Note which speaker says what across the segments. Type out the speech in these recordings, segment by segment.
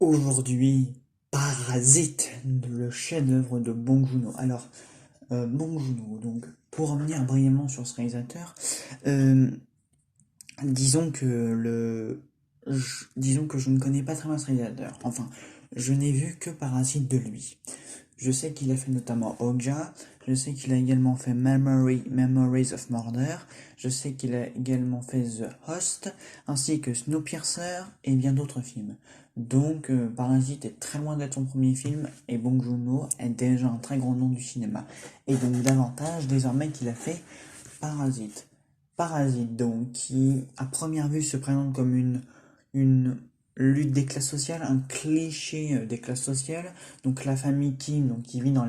Speaker 1: Aujourd'hui, Parasite, le chef-d'œuvre de Bong Joon-ho. Alors, Bong Joon-ho, donc, pour revenir brièvement sur ce réalisateur, euh, disons que disons que je ne connais pas très bien ce réalisateur. Enfin, je n'ai vu que Parasite de lui. Je sais qu'il a fait notamment Okja, je sais qu'il a également fait Memories of Murder, je sais qu'il a également fait The Host, ainsi que Snowpiercer et bien d'autres films. Donc Parasite est très loin d'être son premier film et Bong Joon-ho est déjà un très grand nom du cinéma. Et donc davantage désormais qu'il a fait Parasite. Parasite donc qui à première vue se présente comme une lutte des classes sociales, un cliché des classes sociales. Donc la famille Kim, donc, qui vit de,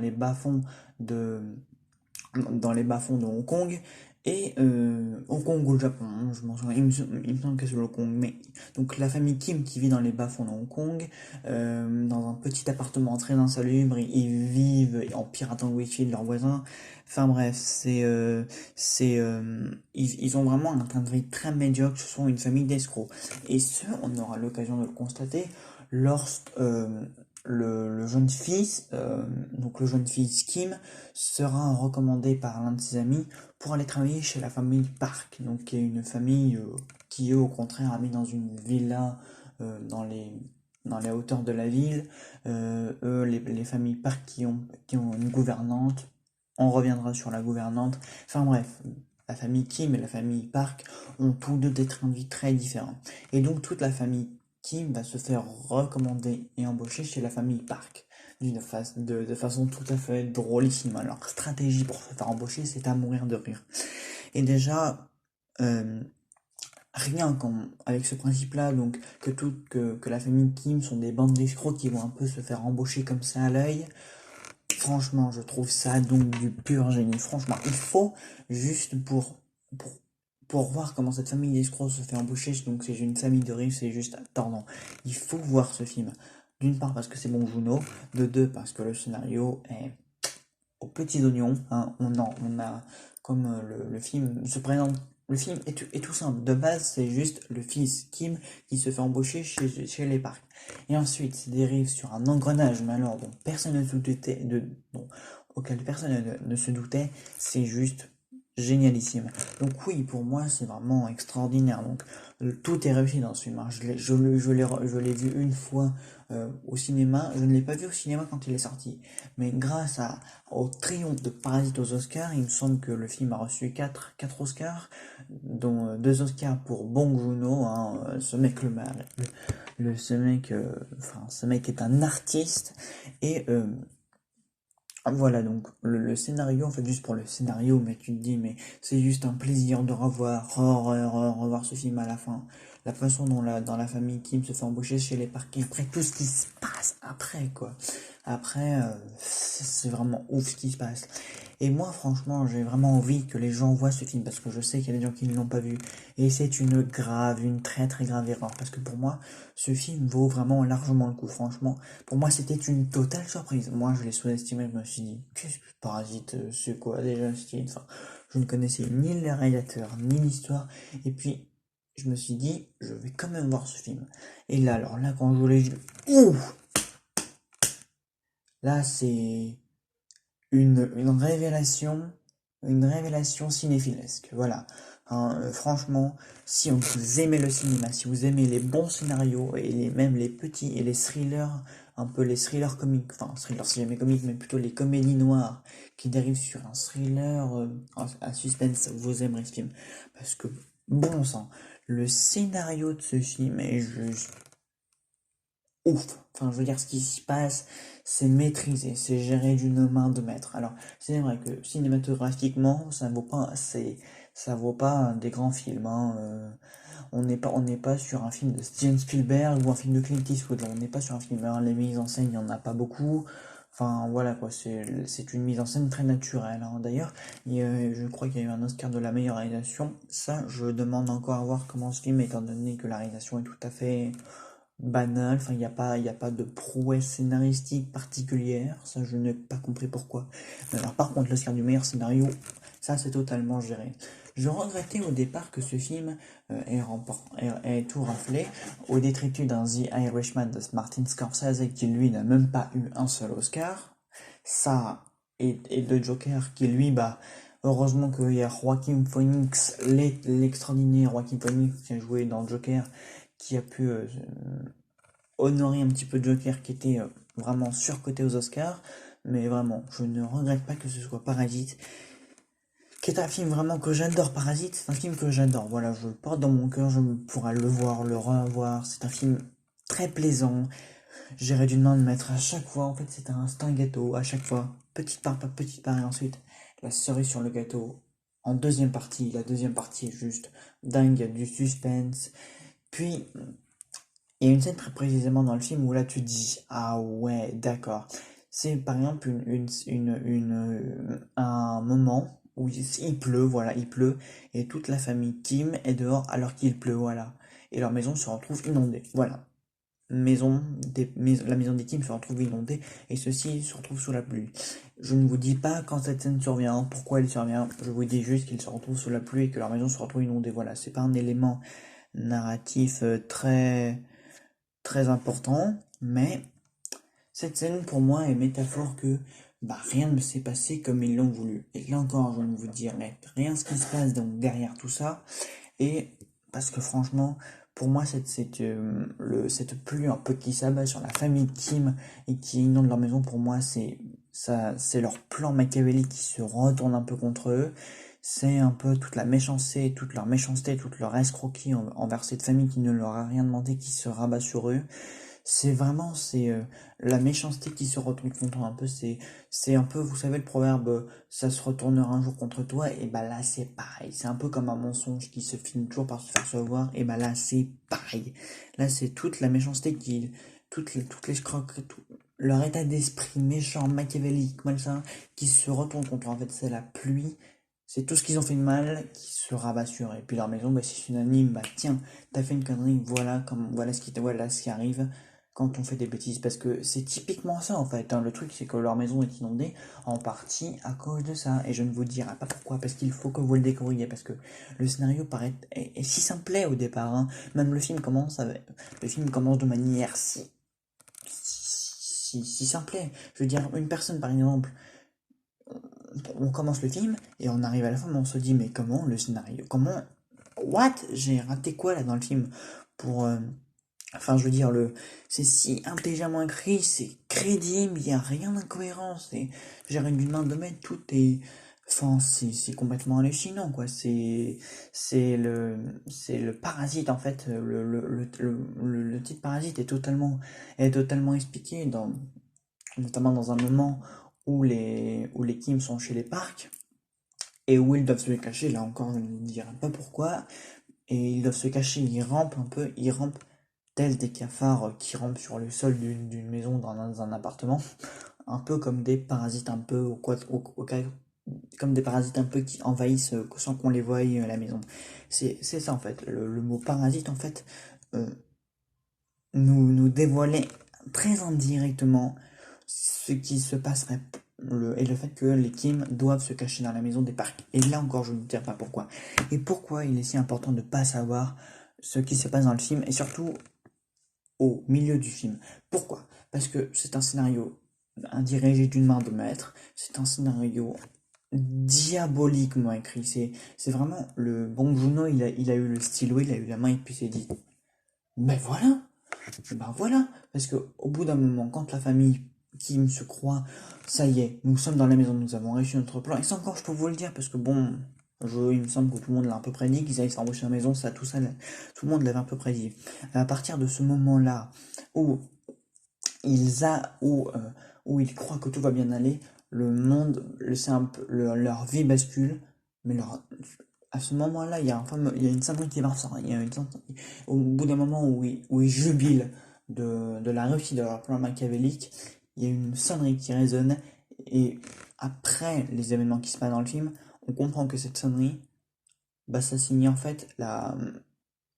Speaker 1: dans les bas-fonds de Hong Kong, et Hong Kong ou le Japon, hein, je m'en souviens, il me semble que c'est le Hong Kong, mais donc la famille Kim qui vit dans les bas-fonds de Hong Kong, dans un petit appartement très insalubre, ils vivent en piratant le wifi de leurs voisins, enfin bref, ils ont vraiment un train de vie très médiocre, ce sont une famille d'escrocs, et ce, on aura l'occasion de le constater, lorsque le jeune fils, donc le jeune fils Kim, sera recommandé par l'un de ses amis pour aller travailler chez la famille Park, donc qui est une famille qui eux au contraire habite dans une villa dans dans les hauteurs de la ville. Eux, les familles Park qui ont une gouvernante, on reviendra sur la gouvernante. Enfin bref, la famille Kim et la famille Park ont tous deux des trains de vie très différents. Et donc toute la famille Kim va se faire recommander et embaucher chez la famille Park de façon tout à fait drôlissime. Alors, stratégie pour se faire embaucher, c'est à mourir de rire. Et déjà, euh, avec ce principe-là, donc que la famille Kim sont des bandes d'escrocs qui vont un peu se faire embaucher comme ça à l'œil, franchement, je trouve ça donc du pur génie. Franchement, il faut juste pour, pour voir comment cette famille d'escrocs se fait embaucher, donc c'est une famille de riches, c'est juste tordant. Il faut voir ce film. D'une part parce que c'est bon Juno, de deux parce que le scénario est aux petits oignons, hein. On a comme le film se présente. Le film est tout simple. De base, c'est juste le fils Kim qui se fait embaucher chez les parcs. Et ensuite, ça dérive sur un engrenage, mais alors dont personne ne se doutait, auquel personne ne se doutait. C'est juste génialissime. Donc oui, pour moi, c'est vraiment extraordinaire. Donc tout est réussi dans ce film, hein. Je l'ai vu une fois au cinéma. Je ne l'ai pas vu au cinéma quand il est sorti. Mais au triomphe de Parasite aux Oscars, il me semble que le film a reçu quatre Oscars, dont 2 Oscars pour Bong Joon-ho, hein, ce mec ce mec est un artiste et voilà donc le scénario en fait juste pour le scénario, mais tu te dis mais c'est juste un plaisir de revoir ce film à la fin, la façon dont dans la famille Kim se fait embaucher chez les parquets, après tout ce qui se passe après quoi, après c'est vraiment ouf ce qui se passe. Et moi franchement j'ai vraiment envie que les gens voient ce film parce que je sais qu'il y a des gens qui ne l'ont pas vu, et c'est une très très grave erreur parce que pour moi ce film vaut vraiment largement le coup. Franchement, pour moi, c'était une totale surprise. Moi, je l'ai sous-estimé, je me suis dit, qu'est-ce que Parasite, c'est quoi déjà ce film? Enfin, je ne connaissais ni le réalisateur, ni l'histoire. Et puis, je me suis dit, je vais quand même voir ce film. Et là, alors là, quand je l'ai vu, ouh, là, c'est une révélation cinéphilesque. Voilà. Hein, franchement, si vous aimez le cinéma, si vous aimez les bons scénarios et même les petits et les thrillers, un peu les thrillers comiques, enfin thrillers si jamais comiques, mais plutôt les comédies noires qui dérivent sur un thriller à suspense, vous aimerez ce film. Parce que, bon sang, le scénario de ce film est juste ouf. Enfin, je veux dire, ce qui s'y passe, c'est maîtrisé, c'est géré d'une main de maître. Alors, c'est vrai que cinématographiquement, ça vaut pas des grands films, hein. On n'est pas sur un film de Steven Spielberg ou un film de Clint Eastwood. Là, on n'est pas sur un film. Alors, les mises en scène, il y en a pas beaucoup. Enfin, voilà quoi, c'est une mise en scène très naturelle, hein. D'ailleurs, je crois qu'il y a eu un Oscar de la meilleure réalisation. Ça, je demande encore à voir comment ce film, étant donné que la réalisation est tout à fait banal, enfin il y a pas de prouesse scénaristique particulière, ça je n'ai pas compris pourquoi. Alors par contre l'Oscar du meilleur scénario, Ça, c'est totalement géré. Je regrettais au départ que ce film ait tout raflé au détritus d'un The Irishman de Martin Scorsese qui lui n'a même pas eu un seul Oscar. Ça et le Joker qui lui bah heureusement qu'il y a Joaquin Phoenix, l'extraordinaire Joaquin Phoenix qui a joué dans Joker, qui a pu honorer un petit peu Joker qui était vraiment surcoté aux Oscars. Mais vraiment, je ne regrette pas que ce soit Parasite, qui est un film vraiment que j'adore. Parasite, c'est un film que j'adore. Voilà, je le porte dans mon cœur, je pourrai le voir, le revoir. C'est un film très plaisant. J'aurais dû demander de mettre à chaque fois, en fait, c'est un gâteau, à chaque fois, petite part, et ensuite la cerise sur le gâteau. En deuxième partie, la deuxième partie est juste dingue, il y a du suspense. Puis, il y a une scène très précisément dans le film où là tu te dis, ah ouais, d'accord. C'est par exemple un moment où il pleut, voilà, il pleut, et toute la famille Kim est dehors alors qu'il pleut, voilà. Et leur maison se retrouve inondée, voilà. La maison des Kim se retrouve inondée, et ceci se retrouve sous la pluie. Je ne vous dis pas quand cette scène survient, pourquoi elle survient, je vous dis juste qu'ils se retrouvent sous la pluie et que leur maison se retrouve inondée, voilà. C'est pas un élément narratif très important, mais cette scène pour moi est métaphore que bah, rien ne s'est passé comme ils l'ont voulu. Et là encore, je ne vous dirai rien ce qui se passe donc derrière tout ça. Et parce que franchement, pour moi, cette pluie un peu qui s'abat sur la famille Kim et qui inonde leur maison, pour moi, c'est leur plan machiavélique qui se retourne un peu contre eux. C'est un peu toute leur escroquerie envers cette famille qui ne leur a rien demandé, qui se rabat sur eux. C'est la méchanceté qui se retourne contre un peu. C'est un peu, vous savez, le proverbe, ça se retournera un jour contre toi. Et bah là, c'est pareil. C'est un peu comme un mensonge qui se finit toujours par se faire savoir. Et bah là, c'est pareil. Là, c'est toute la méchanceté toutes les scroques, leur état d'esprit méchant, machiavélique, malsain, qui se retourne contre eux. En fait, c'est la pluie. C'est tout ce qu'ils ont fait de mal qui se rabat sur eux. Et puis leur maison, bah, c'est unanime. Bah tiens, t'as fait une connerie, voilà ce qui arrive quand on fait des bêtises, parce que c'est typiquement ça en fait, hein. Le truc c'est que leur maison est inondée en partie à cause de ça, et je ne vous dirai pas pourquoi, parce qu'il faut que vous le découvriez, parce que le scénario est si simplet au départ, hein. Même le film commence de manière si simplet. Je veux dire, une personne par exemple, on commence le film et on arrive à la fin, mais on se dit mais comment le scénario, what, j'ai raté quoi là dans le film pour enfin, je veux dire, c'est si intelligemment écrit, c'est crédible, il n'y a rien d'incohérent, j'aurais dû demain de mettre tout est, enfin, c'est complètement hallucinant, quoi, c'est le parasite, en fait, le titre parasite est totalement expliqué notamment dans un moment où les Kim sont chez les parcs, et où ils doivent se cacher, là encore, je ne dirai pas pourquoi, et ils doivent se cacher, ils rampent tels des cafards qui rampent sur le sol d'une maison dans un appartement, un peu comme des parasites un peu comme des parasites un peu qui envahissent sans qu'on les voie la maison. C'est ça en fait, le mot parasite en fait euh, nous dévoilait très indirectement ce qui se passerait et le fait que les Kim doivent se cacher dans la maison des parcs. Et là encore, je ne vous dirai pas pourquoi. Et pourquoi il est si important de ne pas savoir ce qui se passe dans le film, et surtout au milieu du film. Pourquoi? Parce que c'est un scénario dirigé d'une main de maître, c'est un scénario diaboliquement écrit. C'est vraiment le bon Juno, il a eu le stylo, il a eu la main et puis il s'est dit, mais voilà, ben voilà, parce que au bout d'un moment, quand la famille Kim se croit, ça y est, nous sommes dans la maison, nous avons réussi notre plan, et ça encore je peux vous le dire, parce que bon, il me semble que tout le monde l'a un peu prédit, qu'ils allaient s'embaucher à la maison, ça, tout le monde l'avait un peu prédit. À partir de ce moment-là, où où ils croient que tout va bien aller, le monde, c'est un peu, leur vie bascule, mais à ce moment-là, il y a une sonnerie qui va ressortir, au bout d'un moment où ils jubilent de la réussite de leur plan machiavélique, il y a une sonnerie qui résonne, et après les événements qui se passent dans le film, on comprend que cette sonnerie, bah, ça signifie en fait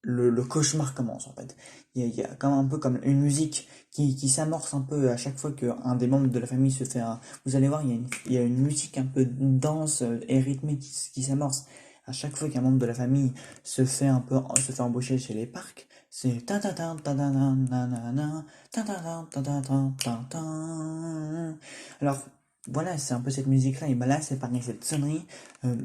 Speaker 1: le cauchemar commence en fait. Il y a comme un peu comme une musique qui s'amorce un peu à chaque fois qu'un des membres de la famille se fait un... Vous allez voir, il y a une musique un peu dense et rythmée qui s'amorce. À chaque fois qu'un membre de la famille se fait embaucher chez les parcs, c'est ta ta ta ta ta ta ta ta ta ta ta ta ta ta ta. Alors voilà, c'est un peu cette musique-là, et ben là c'est pareil, cette sonnerie, euh,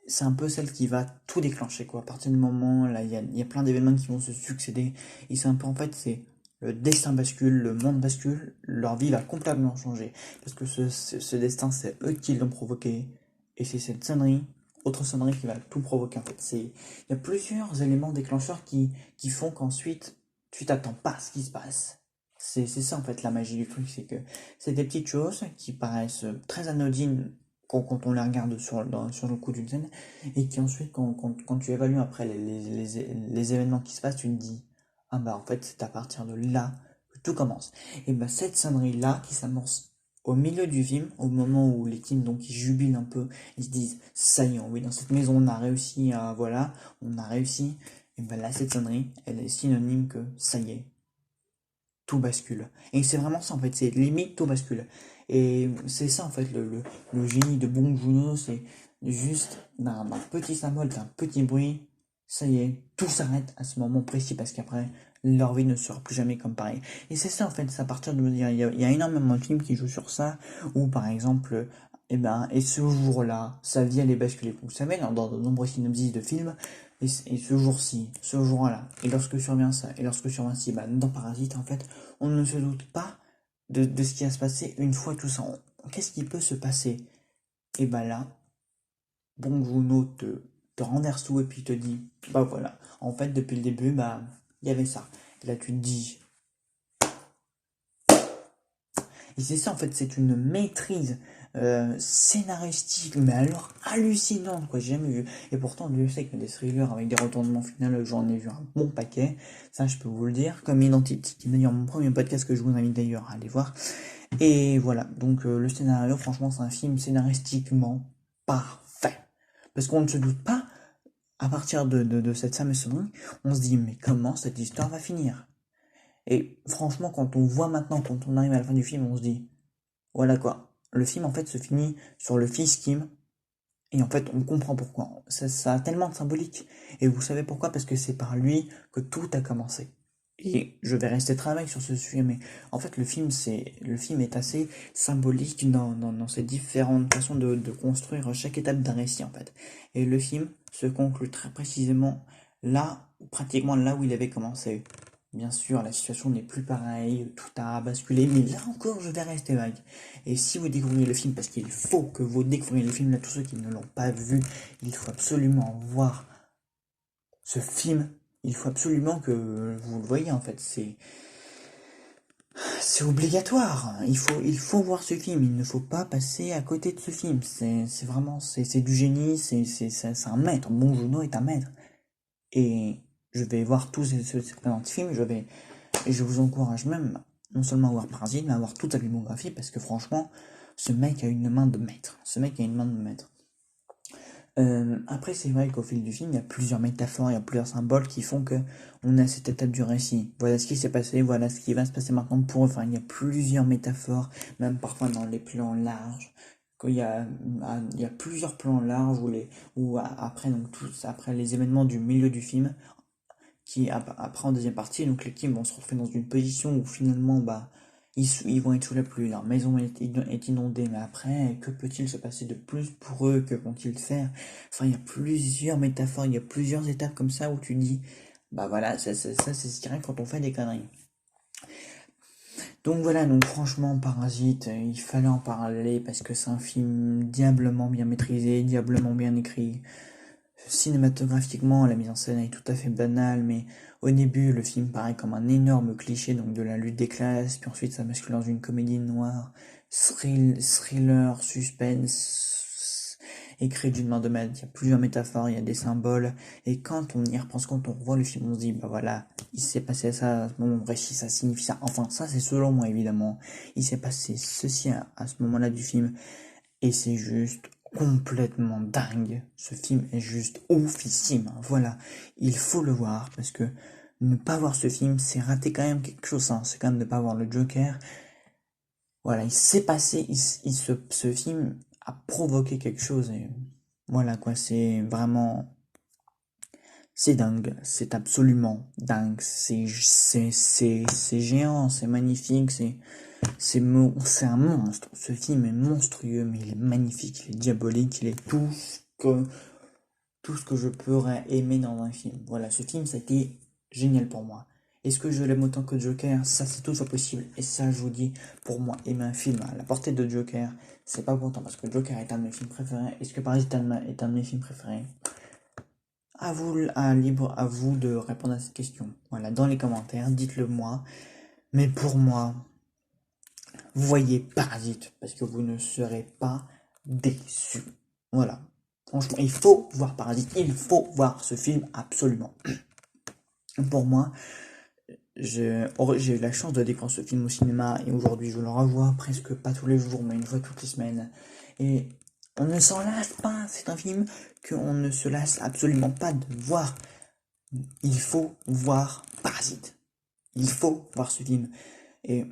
Speaker 1: c'est un peu celle qui va tout déclencher, quoi. À partir du moment, là, il y a plein d'événements qui vont se succéder, et c'est un peu, en fait, c'est le destin bascule, le monde bascule, leur vie va complètement changer. Parce que ce destin, c'est eux qui l'ont provoqué, et c'est cette sonnerie, autre sonnerie qui va tout provoquer, en fait. Il y a plusieurs éléments déclencheurs qui font qu'ensuite, tu t'attends pas à ce qui se passe. C'est ça, en fait, la magie du truc, c'est que c'est des petites choses qui paraissent très anodines quand on les regarde sur le coup d'une scène, et qui ensuite, quand tu évalues après les événements qui se passent, tu te dis, ah bah en fait, c'est à partir de là que tout commence. Et bah cette sonnerie-là qui s'amorce au milieu du film, au moment où les teams donc ils jubilent un peu, ils se disent, ça y est, oui, dans cette maison on a réussi à, voilà, on a réussi, et bah là cette sonnerie, elle est synonyme que ça y est, tout bascule. Et c'est vraiment ça en fait, c'est limite tout bascule. Et c'est ça en fait le génie de Bong Joon-ho, c'est juste d'un petit symbole, d'un petit bruit, ça y est, tout s'arrête à ce moment précis parce qu'après leur vie ne sera plus jamais comme pareil. Et c'est ça en fait, c'est à partir de il y a énormément de films qui jouent sur ça, où par exemple, et ce jour-là, sa vie allait basculer. Vous savez, dans de nombreux synopsis de films, et ce jour-ci, ce jour-là, et lorsque survient ça, et lorsque survient ci, bah, dans Parasite, en fait, on ne se doute pas de ce qui va se passer une fois tout ça. Qu'est-ce qui peut se passer? Et bah là, Bong Joon-ho te renverse tout et puis te dit, bah voilà, en fait, depuis le début, bah, il y avait ça. Et là, tu te dis, et c'est ça, en fait, c'est une maîtrise scénaristique, mais alors hallucinante, quoi, j'ai jamais vu. Et pourtant, Dieu sait que des thrillers avec des retournements finaux, j'en ai vu un bon paquet, ça je peux vous le dire, comme Identity, qui est d'ailleurs mon premier podcast que je vous invite d'ailleurs à aller voir. Et voilà, donc le scénario, franchement, c'est un film scénaristiquement parfait. Parce qu'on ne se doute pas, à partir de cette fameuse sonnerie, on se dit, mais comment cette histoire va finir? Et franchement, quand on voit maintenant, quand on arrive à la fin du film, on se dit, voilà quoi. Le film en fait se finit sur le fils Kim, et en fait on comprend pourquoi. Ça a tellement de symbolique. Et vous savez pourquoi? Parce que c'est par lui que tout a commencé. Et je vais rester travailler sur ce sujet, mais en fait le film est assez symbolique dans ses différentes façons de construire chaque étape d'un récit en fait. Et le film se conclut très précisément là, pratiquement là où il avait commencé. Bien sûr, la situation n'est plus pareille, tout a basculé, mais là encore, je vais rester vague. Et si vous découvrez le film, parce qu'il faut que vous découvriez le film, là, tous ceux qui ne l'ont pas vu, il faut absolument voir ce film. Il faut absolument que vous le voyez, en fait. C'est obligatoire. Il faut voir ce film. Il ne faut pas passer à côté de ce film. C'est vraiment, c'est du génie. C'est un maître. Bon Juno est un maître. Et je vais voir tous ces présents films. Et je vous encourage même, non seulement à voir Parasite, mais à voir toute sa filmographie, parce que franchement, ce mec a une main de maître. Ce mec a une main de maître. Après, c'est vrai qu'au fil du film, il y a plusieurs métaphores, il y a plusieurs symboles qui font que on a cette étape du récit. Voilà ce qui s'est passé, voilà ce qui va se passer maintenant pour eux. Enfin, il y a plusieurs métaphores, même parfois dans les plans larges. Il y a plusieurs plans larges après, donc tous, après les événements du milieu du film, après en deuxième partie, donc les teams vont se retrouver dans une position où finalement, bah, ils vont être sous la pluie, leur maison est inondée, mais après, que peut-il se passer de plus pour eux, que vont-ils faire? Enfin, il y a plusieurs métaphores, il y a plusieurs étapes comme ça où tu dis, bah voilà, ça c'est ce qui arrive quand on fait des conneries. Donc voilà, donc franchement, Parasite, il fallait en parler parce que c'est un film diablement bien maîtrisé, diablement bien écrit. Cinématographiquement, la mise en scène est tout à fait banale, mais au début, le film paraît comme un énorme cliché donc de la lutte des classes, puis ensuite ça bascule dans une comédie noire, thriller, suspense, écrit d'une main de maître. Il y a plusieurs métaphores, il y a des symboles, et quand on y repense, quand on revoit le film, on se dit, bah voilà, il s'est passé ça à ce moment précis, ça signifie ça. Enfin, ça c'est selon moi évidemment. Il s'est passé ceci à ce moment-là du film, et c'est juste complètement dingue. Ce film est juste oufissime. Voilà, il faut le voir parce que ne pas voir ce film, c'est rater quand même quelque chose. Hein. C'est quand même ne pas voir le Joker. Voilà, il s'est passé, ce film a provoqué quelque chose et voilà quoi, c'est vraiment, c'est dingue, c'est absolument dingue, c'est géant, c'est magnifique, c'est un monstre. Ce film est monstrueux, mais il est magnifique, il est diabolique, il est tout ce que je pourrais aimer dans un film. Voilà, ce film, ça a été génial pour moi. Est-ce que je l'aime autant que Joker? Ça, c'est toujours possible. Et ça, je vous dis, pour moi, aimer un film à la portée de Joker, c'est pas pourtant parce que Joker est un de mes films préférés. Est-ce que Parasite est un de mes films préférés? Libre à vous de répondre à cette question. Voilà, dans les commentaires, dites-le moi. Mais pour moi, voyez Parasite, parce que vous ne serez pas déçus. Voilà. Franchement, il faut voir Parasite, il faut voir ce film absolument. Pour moi, j'ai eu la chance de découvrir ce film au cinéma et aujourd'hui je le revois presque pas tous les jours, mais une fois toutes les semaines. Et on ne s'en lasse pas, c'est un film qu'on ne se lasse absolument pas de voir. Il faut voir Parasite. Il faut voir ce film. Et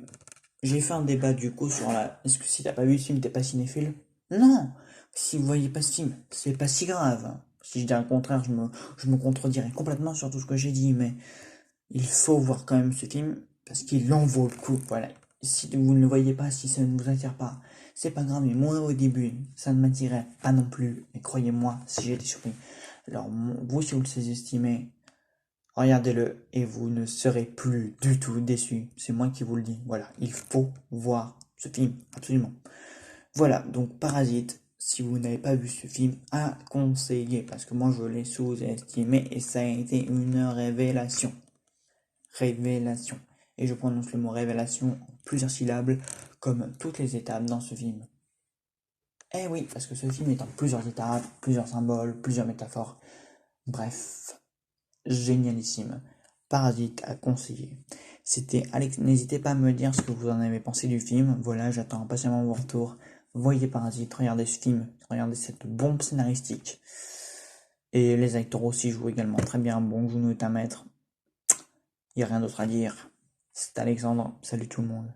Speaker 1: j'ai fait un débat du coup sur est-ce que si t'as pas vu ce film, t'es pas cinéphile? Non! Si vous voyez pas ce film, c'est pas si grave. Si je dis le contraire, je me contredirais complètement sur tout ce que j'ai dit, mais il faut voir quand même ce film parce qu'il en vaut le coup. Voilà. Si vous ne le voyez pas, si ça ne vous attire pas, c'est pas grave, mais moi au début, ça ne m'attirait pas non plus. Et croyez-moi, si j'ai été surpris. Alors, vous, si vous le sous-estimez, regardez-le et vous ne serez plus du tout déçu. C'est moi qui vous le dis. Voilà, il faut voir ce film, absolument. Voilà, donc Parasite, si vous n'avez pas vu ce film, à conseiller, parce que moi je l'ai sous-estimé et ça a été une révélation. Révélation. Et je prononce le mot révélation en plusieurs syllabes, comme toutes les étapes dans ce film. Eh oui, parce que ce film est en plusieurs étapes, plusieurs symboles, plusieurs métaphores. Bref, génialissime. Parasite à conseiller. C'était Alex, n'hésitez pas à me dire ce que vous en avez pensé du film. Voilà, j'attends impatiemment vos retours. Voyez Parasite, regardez ce film, regardez cette bombe scénaristique. Et les acteurs aussi jouent également très bien. Bon, Juno est un maître. Il n'y a rien d'autre à dire. C'est Alexandre. Salut tout le monde.